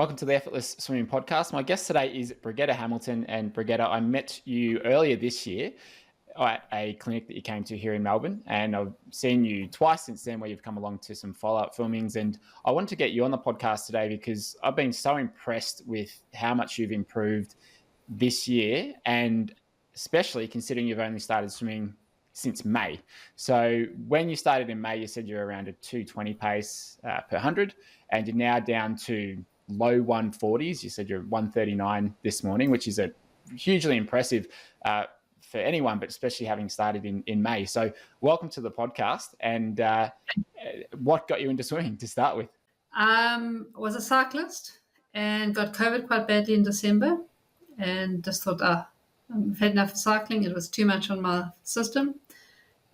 Welcome to the Effortless Swimming Podcast. My guest today is Brigetta Hamilton. And Brigetta, I met you earlier this year at a clinic that you came to here in Melbourne, and I've seen you twice since then where you've come along to some follow-up filmings. And I wanted to get you on the podcast today because I've been so impressed with how much you've improved this year, and especially considering you've only started swimming since May. So when you started in May, you said you're around a 220 pace per 100, and you're now down to low 140s. You said you're 139 this morning, which is a hugely impressive for anyone, but especially having started in May. So welcome to the podcast. And what got you into swimming to start with? Was a cyclist and got COVID quite badly in December, and just thought, I've had enough of cycling. It was too much on my system.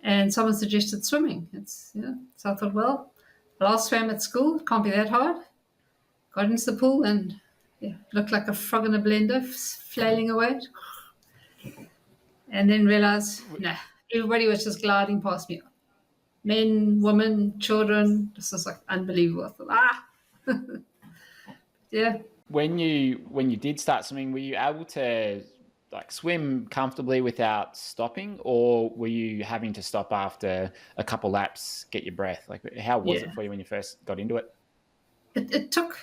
And someone suggested swimming. So I thought, well, last swam at school, it can't be that hard. Got into the pool and looked like a frog in a blender, flailing away. And then realized, everybody was just gliding past me. Men, women, children. This was like unbelievable. I thought, yeah. When you did start swimming, were you able to swim comfortably without stopping, or were you having to stop after a couple laps, get your breath? How was it for you when you first got into it? It took.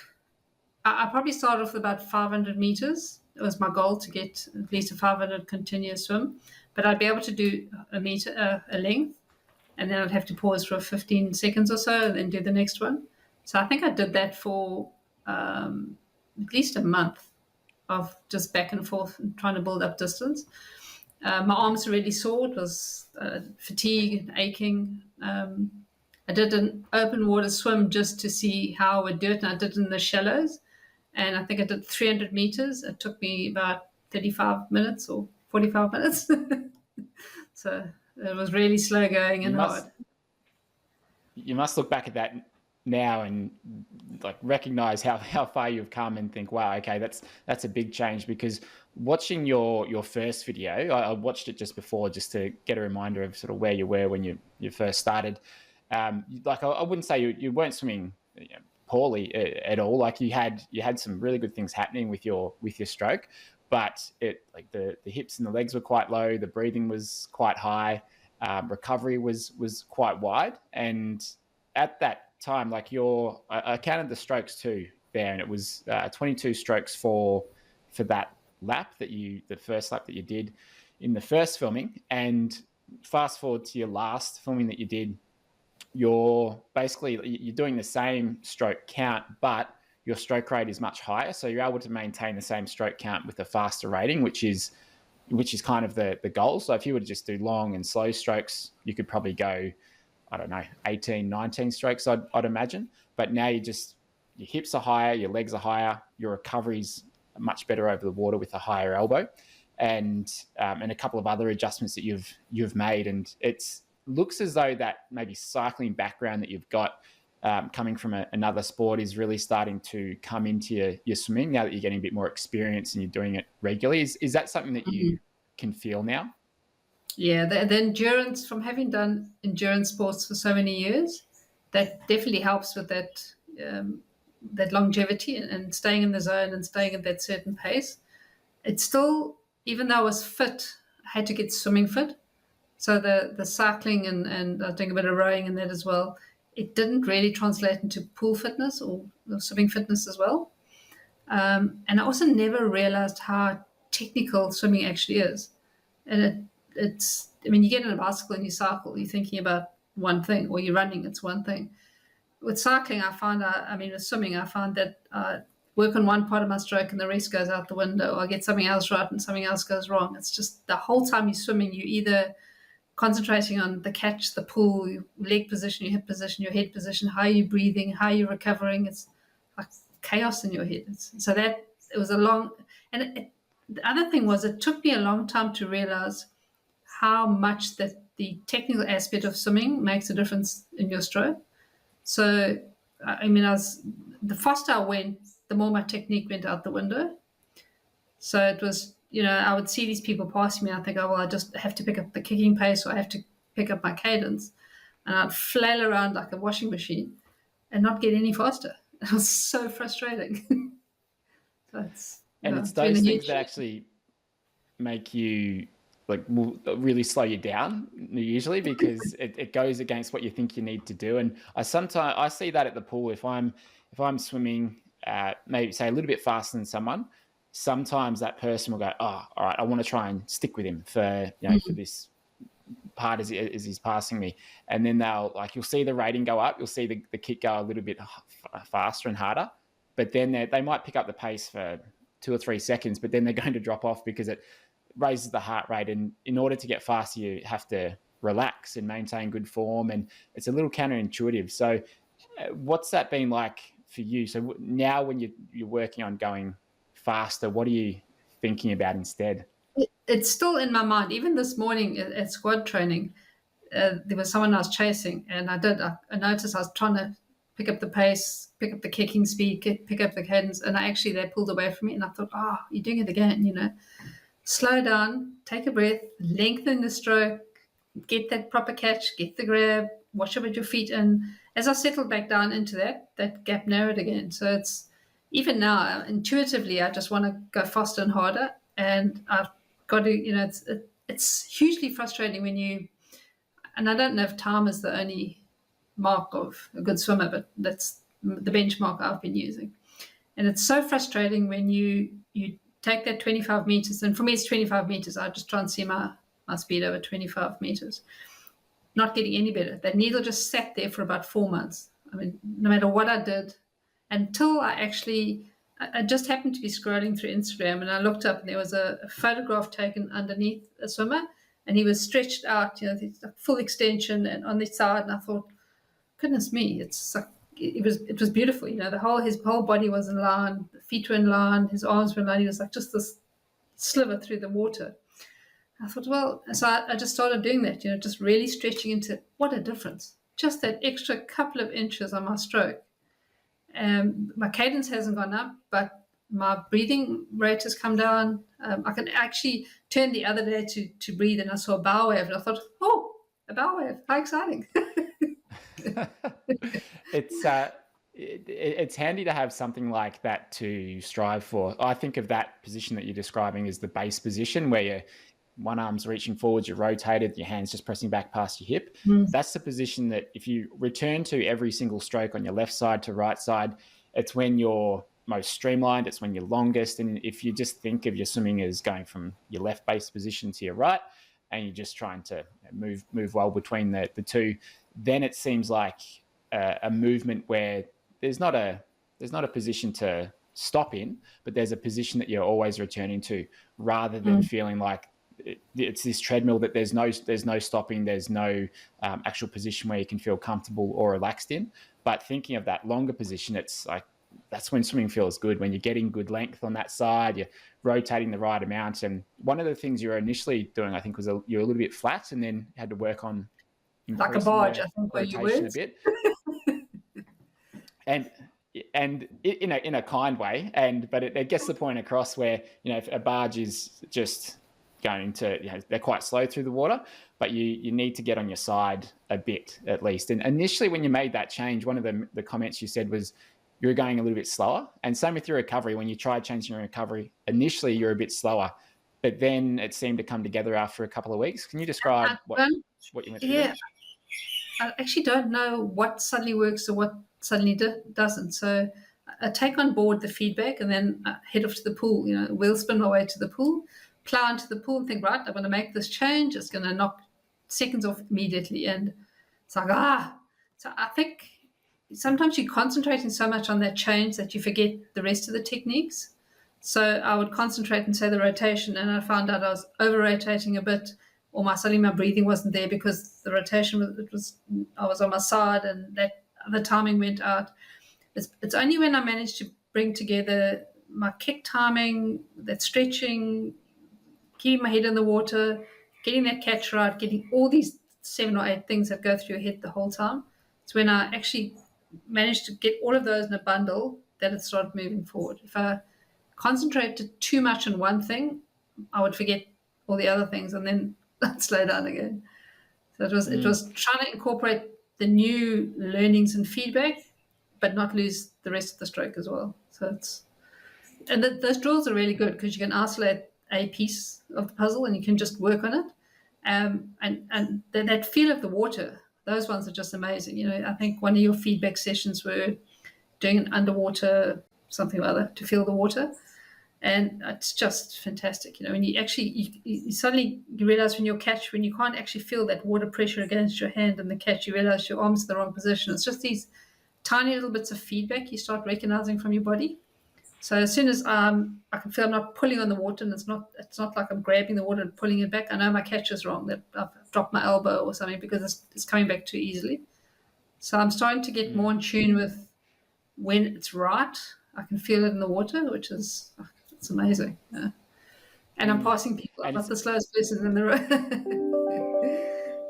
I probably started off with about 500 meters. It was my goal to get at least a 500 continuous swim, but I'd be able to do a meter, a length, and then I'd have to pause for 15 seconds or so and then do the next one. So I think I did that for at least a month of just back and forth and trying to build up distance. My arms were really sore. It was fatigue and aching. I did an open water swim just to see how I would do it, and I did it in the shallows. And I think I did 300 meters. It took me about 35 minutes or 45 minutes. So it was really slow going and hard. You must look back at that now and recognize how far you've come and think, wow, okay, that's a big change. Because watching your first video, I watched it just before, just to get a reminder of sort of where you were when you first started. I wouldn't say you weren't swimming poorly at all. You had some really good things happening with your stroke, but the hips and the legs were quite low, the breathing was quite high, recovery was quite wide. And at that time, I counted the strokes too there, and it was 22 strokes for that lap the first lap that you did in the first filming. And fast forward to your last filming that you did, you're doing the same stroke count, but your stroke rate is much higher. So you're able to maintain the same stroke count with a faster rating, which is kind of the goal. So if you were to just do long and slow strokes, you could probably go, 18, 19 strokes, I'd imagine. But now your hips are higher, your legs are higher, your recovery's much better over the water with a higher elbow, and a couple of other adjustments that you've made. And it's looks as though that maybe cycling background that you've got coming from another sport is really starting to come into your swimming now that you're getting a bit more experience and you're doing it regularly. Is that something that you can feel now? Yeah, the endurance, from having done endurance sports for so many years, that definitely helps with that longevity and staying in the zone and staying at that certain pace. It's still, even though I was fit, I had to get swimming fit. So the cycling and I was doing a bit of rowing and that as well, it didn't really translate into pool fitness or swimming fitness as well. And I also never realized how technical swimming actually is. And you get on a bicycle and you cycle, you're thinking about one thing, or you're running, it's one thing. With cycling, with swimming, I find that I work on one part of my stroke and the rest goes out the window, or I get something else right and something else goes wrong. It's just the whole time you're swimming, you either concentrating on the catch, the pull, your leg position, your hip position, your head position, how you're breathing, how you're recovering. It's like chaos in your head. The other thing was, it took me a long time to realize how much that the technical aspect of swimming makes a difference in your stroke. So, the faster I went, the more my technique went out the window. So it was, I would see these people pass me. I think, I just have to pick up the kicking pace, or I have to pick up my cadence. And I'd flail around like a washing machine and not get any faster. It was so frustrating. So it's And it's it's been a those huge things that actually make you like will really slow you down usually, because it goes against what you think you need to do. And I see that at the pool. If I'm swimming maybe say a little bit faster than someone, sometimes that person will go, oh, all right, I want to try and stick with him for for this part as he's passing me. And then you'll see the rating go up, you'll see the kick go a little bit faster and harder, but then they might pick up the pace for 2 or 3 seconds, but then they're going to drop off because it raises the heart rate. And in order to get faster, you have to relax and maintain good form. And it's a little counterintuitive. So what's that been like for you? So now when you're working on going faster, what are you thinking about instead? It's still in my mind. Even this morning at squad training, there was someone I was chasing, and I noticed I was trying to pick up the pace, pick up the kicking speed, pick up the cadence, and they pulled away from me, and I thought, oh, you're doing it again. Slow down, take a breath, lengthen the stroke, get that proper catch, get the grab, watch up at your feet. And as I settled back down into that gap narrowed again. So it's even now, intuitively, I just want to go faster and harder. And I've got to, it's hugely frustrating and I don't know if time is the only mark of a good swimmer, but that's the benchmark I've been using. And it's so frustrating when you take that 25 meters, and for me it's 25 meters. I just try and see my speed over 25 meters. Not getting any better. That needle just sat there for about 4 months. I mean, no matter what I did, until I just happened to be scrolling through Instagram, and I looked up and there was a photograph taken underneath a swimmer, and he was stretched out, full extension and on the side. And I thought, goodness me, it's like, it was beautiful. His whole body was in line, the feet were in line, his arms were in line. He was like just this sliver through the water. I thought, well, so I just started doing that, just really stretching into what a difference. Just that extra couple of inches on my stroke. My cadence hasn't gone up, but my breathing rate has come down. I can actually turn the other day to breathe, and I saw a bow wave, and I thought, oh, a bow wave, how exciting. It's handy to have something like that to strive for. I think of that position that you're describing as the base position, where one arm's reaching forwards, you're rotated, your hand's just pressing back past your hip. That's the position that if you return to every single stroke on your left side to right side, it's when you're most streamlined, it's when you're longest. And if you just think of your swimming as going from your left base position to your right, and you're just trying to move well between the two, then it seems like a movement where there's not a position to stop in, but there's a position that you're always returning to, rather than feeling like it's this treadmill that there's no stopping, there's no actual position where you can feel comfortable or relaxed in. But thinking of that longer position, it's like that's when swimming feels good, when you're getting good length on that side, you're rotating the right amount. And one of the things you were initially doing, I think, was you're a little bit flat, and then had to work on like a barge, I think, where you were a bit. and in a kind way, but it gets the point across where if a barge is just going to they're quite slow through the water, but you need to get on your side a bit at least. And initially when you made that change, one of the comments you said was you were going a little bit slower. And same with your recovery. When you tried changing your recovery, initially you're a bit slower, but then it seemed to come together after a couple of weeks. Can you describe what you went through? Yeah, I actually don't know what suddenly works or what suddenly doesn't. So I take on board the feedback, and then I head off to the pool, wheel spin my way to the pool, plow into the pool and think, right, I'm going to make this change. It's going to knock seconds off immediately. And it's like, So I think sometimes you're concentrating so much on that change that you forget the rest of the techniques. So I would concentrate and say the rotation, and I found out I was over-rotating a bit, or suddenly my breathing wasn't there because the rotation I was on my side, and that the timing went out. It's only when I managed to bring together my kick timing, that stretching, keeping my head in the water, getting that catch right, getting all these 7 or 8 things that go through your head the whole time. It's when I actually managed to get all of those in a bundle that it started moving forward. If I concentrated too much on one thing, I would forget all the other things, and then I'd slow down again. So it was trying to incorporate the new learnings and feedback, but not lose the rest of the stroke as well. So and those drills are really good because you can isolate a piece of the puzzle and you can just work on it. And that feel of the water, those ones are just amazing. You know, I think one of your feedback sessions were doing an underwater something or other to feel the water. And it's just fantastic, you know. When you actually, you suddenly you realize when you catch, when you can't actually feel that water pressure against your hand and the catch, you realize your arm's in the wrong position. It's just these tiny little bits of feedback you start recognizing from your body. So as soon as I can feel I'm not pulling on the water, and it's not like I'm grabbing the water and pulling it back, I know my catch is wrong, that I've dropped my elbow or something because it's coming back too easily. So I'm starting to get more in tune with when it's right. I can feel it in the water, which is it's amazing. Yeah. And I'm passing people. I'm not the slowest person in the room.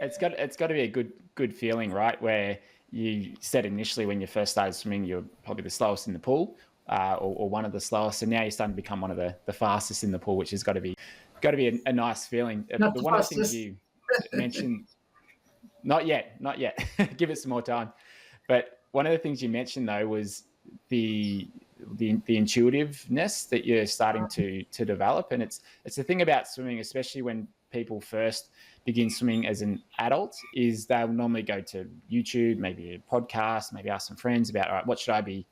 It's got to be a good feeling, right? Where you said initially when you first started swimming, you're probably the slowest in the pool, or one of the slowest, and now you're starting to become one of the fastest in the pool, which has got to be a nice feeling. Not But the one of the fastest. things you mentioned, not yet, give it some more time. But one of the things you mentioned though was the intuitiveness that you're starting to develop, and it's the thing about swimming, especially when people first begin swimming as an adult, is they'll normally go to YouTube, maybe a podcast, maybe ask some friends about, all right, what should I be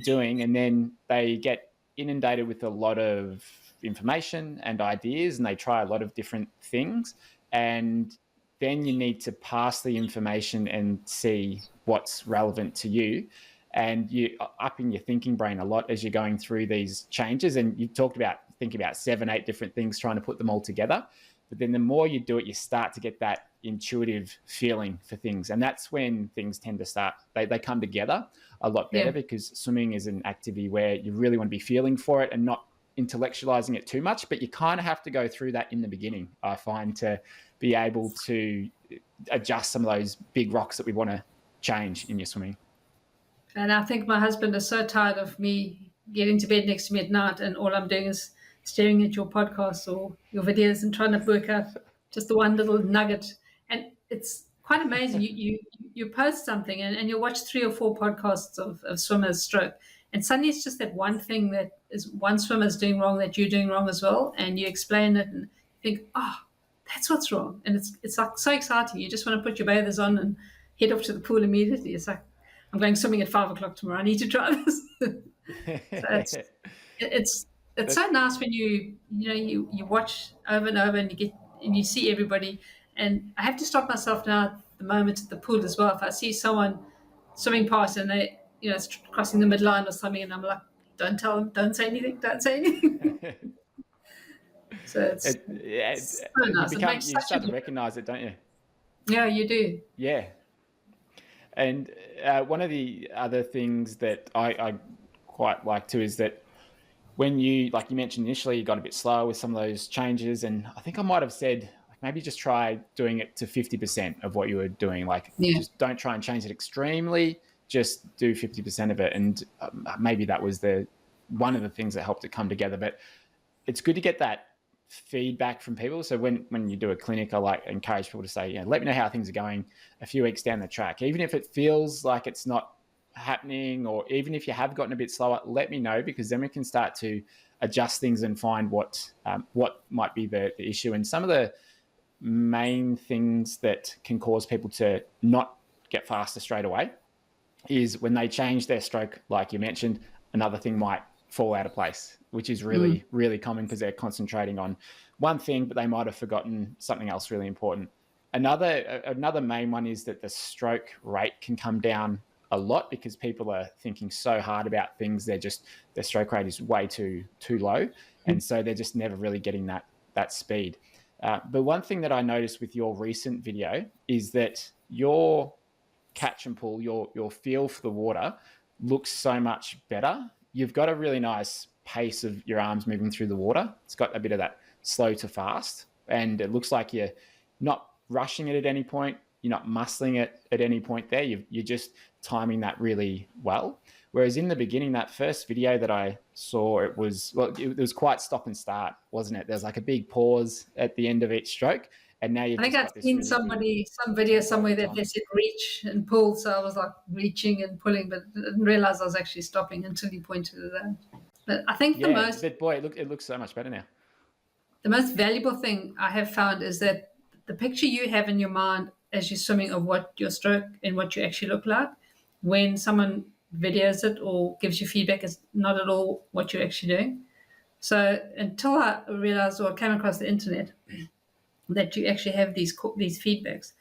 doing? And then they get inundated with a lot of information and ideas, and they try a lot of different things, and then you need to pass the information and see what's relevant to you. And you up in your thinking brain a lot as you're going through these changes. And you talked about thinking about 7-8 different things, trying to put them all together. But then the more you do it, you start to get that intuitive feeling for things. And that's when things tend to start, they come together a lot better, because swimming is an activity where you really want to be feeling for it and not intellectualizing it too much. But you kind of have to go through that in the beginning, I find, to be able to adjust some of those big rocks that we want to change in your swimming. And I think my husband is so tired of me getting to bed next to me at night and all I'm doing is staring at your podcasts or your videos and trying to work out just the one little nugget. And it's quite amazing. You post something and you'll watch 3 or 4 podcasts of swimmers stroke. And suddenly it's just that one thing that is one swimmer's doing wrong that you're doing wrong as well. And you explain it and think, oh, that's what's wrong. And it's like so exciting. You just want to put your bathers on and head off to the pool immediately. It's like, I'm going swimming at 5 o'clock tomorrow. I need to try this. So it's so nice when you watch over and over and you see everybody. And I have to stop myself now at the moment at the pool as well. If I see someone swimming past and they it's crossing the midline or something, and I'm like, don't tell them, don't say anything. So it's so nice. You start to recognize it, don't you? Yeah, you do. Yeah. And one of the other things that I quite like too is that when you, like you mentioned initially, you got a bit slower with some of those changes. And I think I might have said, maybe just try doing it to 50% of what you were doing. Just don't try and change it extremely, just do 50% of it. And maybe that was one of the things that helped it come together. But it's good to get that feedback from people. So when you do a clinic, I encourage people to say, let me know how things are going a few weeks down the track. Even if it feels like it's not happening, or even if you have gotten a bit slower, let me know, because then we can start to adjust things and find what might be the issue. And some of the main things that can cause people to not get faster straight away is when they change their stroke, like you mentioned, another thing might fall out of place, which is really, really common because they're concentrating on one thing, but they might have forgotten something else really important. Another main one is that the stroke rate can come down a lot because people are thinking so hard about things. Their stroke rate is way too low. And so they're just never really getting that speed. But one thing that I noticed with your recent video is that your catch and pull, your feel for the water looks so much better. You've got a really nice pace of your arms moving through the water. It's got a bit of that slow to fast, and it looks like you're not rushing it at any point. You're not muscling it at any point there. You're just timing that really well. Whereas in the beginning, that first video that I saw, it was quite stop and start, wasn't it? There's like a big pause at the end of each stroke. And now you've I think I've seen some video somewhere that they said reach and pull. So I was like reaching and pulling, but I didn't realize I was actually stopping until you pointed it out. But I think Yeah, but boy, it looks so much better now. the most valuable thing I have found is that the picture you have in your mind as you're swimming of what your stroke and what you actually look like, when someone videos it or gives you feedback, is not at all what you're actually doing. So until I realized or came across the internet that you actually have these feedbacks,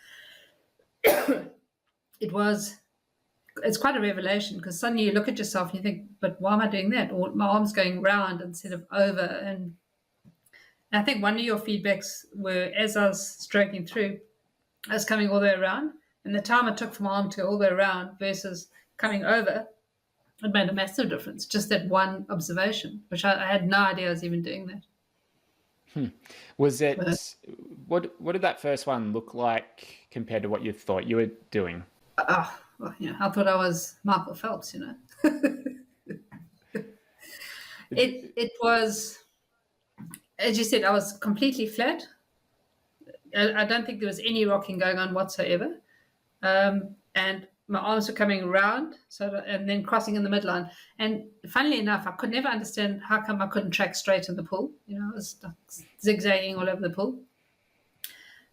it's quite a revelation, because suddenly you look at yourself and you think, but why am I doing that? Or my arm's going round instead of over. And I think one of your feedbacks were, as I was stroking through, I was coming all the way around, and the time it took for my arm to go all the way around versus coming over, it made a massive difference. Just that one observation, which I had no idea I was even doing that. Was But, it what did that first one look like compared to what you thought you were doing? well, I thought I was Michael Phelps. It was, as you said, I was completely flat. I don't think there was any rocking going on whatsoever. And my arms were coming around, and then crossing in the midline. And funnily enough, I could never understand how come I couldn't track straight in the pool. I was zigzagging all over the pool.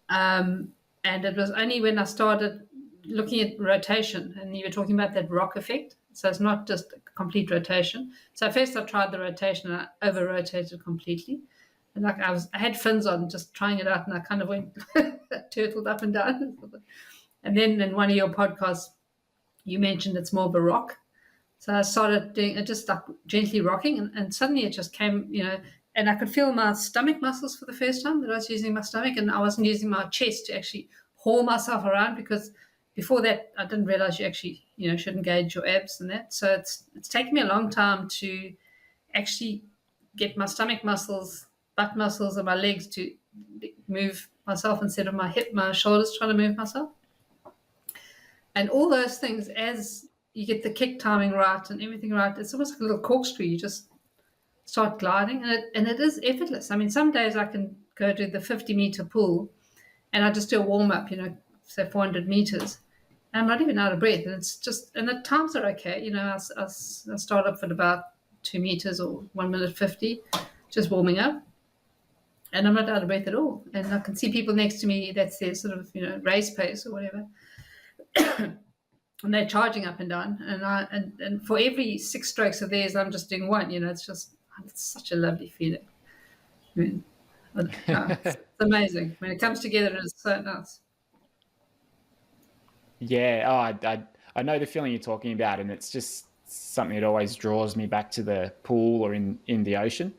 And it was only when I started looking at rotation, and you were talking about that rock effect. So it's not just a complete rotation. So first I tried the rotation, and I over rotated completely. And like I had fins on, just trying it out, and I kind of went turtled up and down. And then in one of your podcasts, you mentioned it's more of a rock. So I started doing it, just like gently rocking, and suddenly it just came, and I could feel my stomach muscles for the first time, that I was using my stomach, and I wasn't using my chest to actually haul myself around, because before that I didn't realize you actually, should engage your abs and that. So it's taken me a long time to actually get my stomach muscles, butt muscles, and my legs to move myself instead of my shoulders trying to move myself. And all those things, as you get the kick timing right and everything right, it's almost like a little corkscrew. You just start gliding, and it is effortless. I mean, some days I can go to the 50-meter pool, and I just do a warm up, say 400 meters, and I'm not even out of breath. And it's just, and the times are okay. I start up at about 2 meters or 1 minute 50, just warming up, and I'm not out of breath at all. And I can see people next to me, that's their sort of race pace or whatever. And they're charging up and down, and for every 6 strokes of theirs, I'm just doing one. It's such a lovely feeling. I mean, it's amazing when it comes together. It's so nice. Yeah, I know the feeling you're talking about, and it's just something that always draws me back to the pool or in the ocean.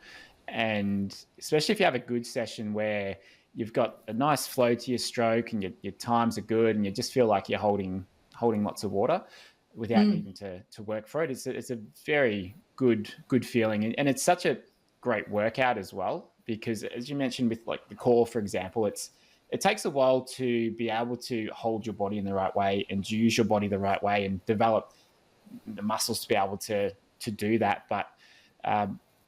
And especially if you have a good session where you've got a nice flow to your stroke, and your times are good, and you just feel like you're holding lots of water without needing to work for it. It's a very good feeling, and it's such a great workout as well, because as you mentioned with like the core, for example, it takes a while to be able to hold your body in the right way and use your body the right way and develop the muscles to be able to do that. But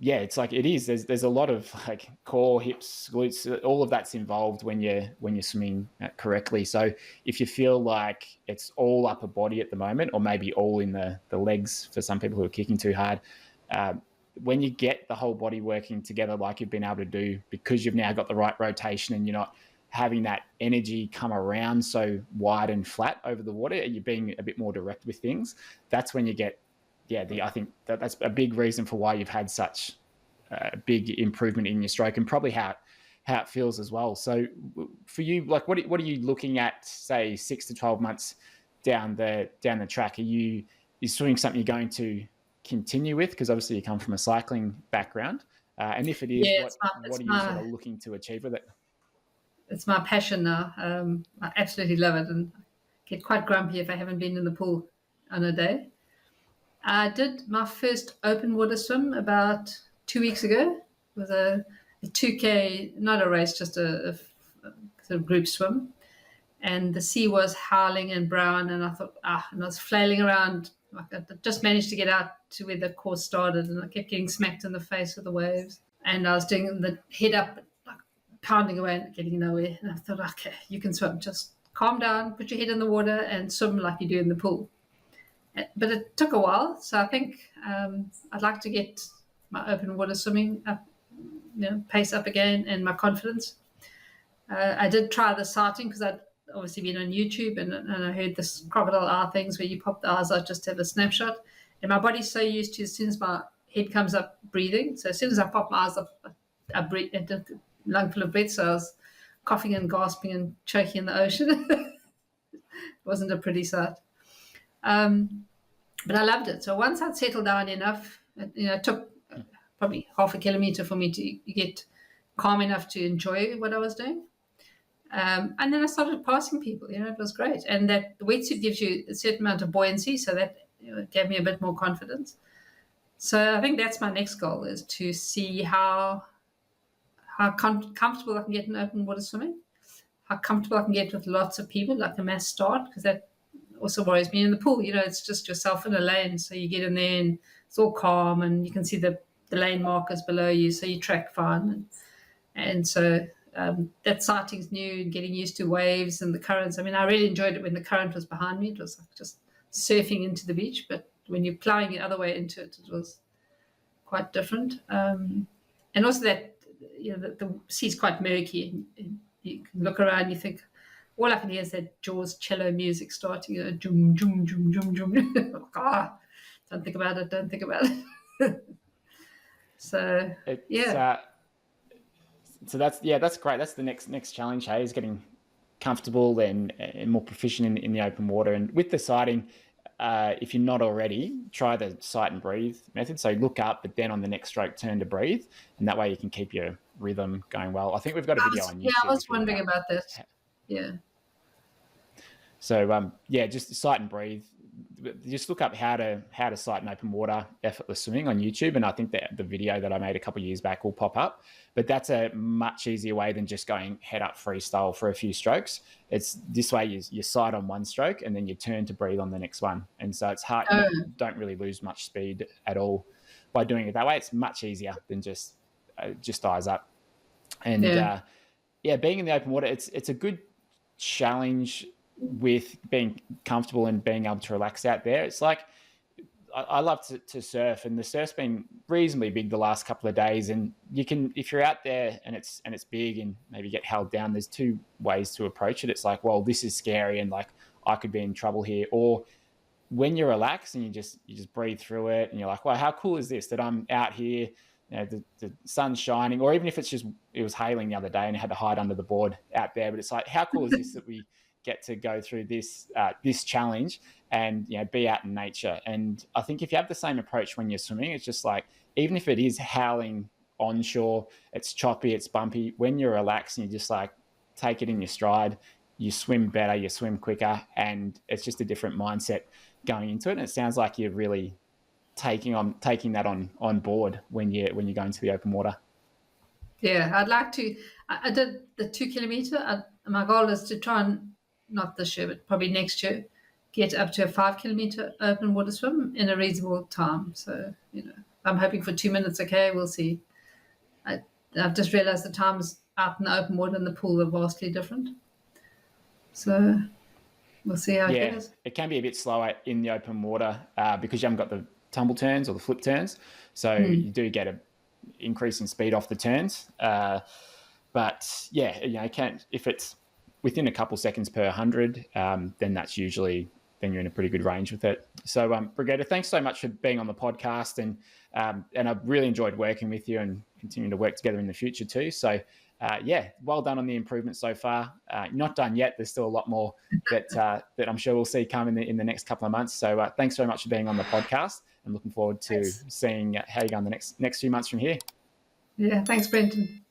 yeah, it's like it is. There's a lot of like core, hips, glutes, all of that's involved when you're swimming correctly. So if you feel like it's all upper body at the moment, or maybe all in the legs for some people who are kicking too hard, when you get the whole body working together like you've been able to do, because you've now got the right rotation and you're not having that energy come around so wide and flat over the water, you're being a bit more direct with things. That's when you get, I think that's a big reason for why you've had such a big improvement in your stroke, and probably how it feels as well. So for you, like what are you looking at, say 6 to 12 months down the track? Is swimming something you're going to continue with? Because obviously you come from a cycling background, and if it is, what are you sort of looking to achieve with it? It's my passion now. I absolutely love it, and get quite grumpy if I haven't been in the pool on a day. I did my first open water swim about 2 weeks ago. It was a 2K, not a race, just a sort of group swim. And the sea was howling and brown, and I thought, and I was flailing around. I just managed to get out to where the course started, and I kept getting smacked in the face with the waves. And I was doing the head up, like pounding away and getting nowhere. And I thought, okay, you can swim. Just calm down, put your head in the water, and swim like you do in the pool. But it took a while, so I think I'd like to get my open water swimming up, pace up again, and my confidence. I did try the sighting because I'd obviously been on YouTube and I heard this crocodile eye things where you pop the eyes out just to have a snapshot. And my body's so used to, as soon as my head comes up, breathing. So as soon as I pop my eyes up, I breathe, a lungful of breath. So I was coughing and gasping and choking in the ocean. It wasn't a pretty sight. But I loved it. So once I'd settled down enough, it took probably half a kilometer for me to get calm enough to enjoy what I was doing. And then I started passing people. It was great. And that the wetsuit gives you a certain amount of buoyancy, so that gave me a bit more confidence. So I think that's my next goal, is to see how comfortable I can get in open water swimming, how comfortable I can get with lots of people, like a mass start, because that also worries me. In the pool, it's just yourself in a lane, so you get in there and it's all calm and you can see the lane markers below you, so you track fine. And so that sighting's new, and getting used to waves and the currents. I mean, I really enjoyed it when the current was behind me. It was like just surfing into the beach, but when you're plowing the other way into it, it was quite different. And also that, the sea's quite murky. And you can look around, you think, all I can hear is that Jaws cello music starting, joom, joom, joom, joom, joom. Don't think about it. So, yeah. So that's great. That's the next challenge, hey, is getting comfortable and more proficient in the open water. And with the sighting, if you're not already, try the sight and breathe method. So look up, but then on the next stroke, turn to breathe. And that way you can keep your rhythm going well. I think we've got a video on YouTube. Yeah, I was wondering about that. Yeah. So, just sight and breathe. Just look up how to sight in open water effortless swimming on YouTube, and I think that the video that I made a couple of years back will pop up. But that's a much easier way than just going head up freestyle for a few strokes. It's this way: you sight on one stroke and then you turn to breathe on the next one, and so it's hard. You don't really lose much speed at all by doing it that way. It's much easier than just eyes up. And being in the open water, it's a good challenge with being comfortable and being able to relax out there. It's like, I love to surf, and the surf's been reasonably big the last couple of days. And you can, if you're out there and it's big and maybe get held down, there's two ways to approach it. It's like, well, this is scary and like I could be in trouble here. Or when you're relaxed and you just breathe through it and you're like, well, how cool is this that I'm out here, the sun's shining, or even if it was hailing the other day and I had to hide under the board out there. But it's like, how cool is this that we get to go through this challenge and be out in nature. And I think if you have the same approach when you're swimming, it's just like, even if it is howling onshore, it's choppy, it's bumpy, when you're relaxed and you just like take it in your stride, you swim better, you swim quicker, and it's just a different mindset going into it. And it sounds like you're really taking that on board when you're going into the open water. Yeah, I'd like to. I did the 2 kilometer. My goal is to try and, not this year, but probably next year, get up to a 5 kilometer open water swim in a reasonable time. So, I'm hoping for 2 minutes. Okay, we'll see. I've just realized the times out in the open water and the pool are vastly different. So we'll see how it goes. It can be a bit slower in the open water because you haven't got the tumble turns or the flip turns. So you do get an increase in speed off the turns. But if it's within a couple seconds per 100, then that's usually, then you're in a pretty good range with it. So, Brigetta, thanks so much for being on the podcast, and I've really enjoyed working with you and continuing to work together in the future too. So, well done on the improvement so far. Not done yet. There's still a lot more that I'm sure we'll see come in the next couple of months. So, thanks very much for being on the podcast, and looking forward to seeing how you go in the next few months from here. Yeah, thanks, Brenton.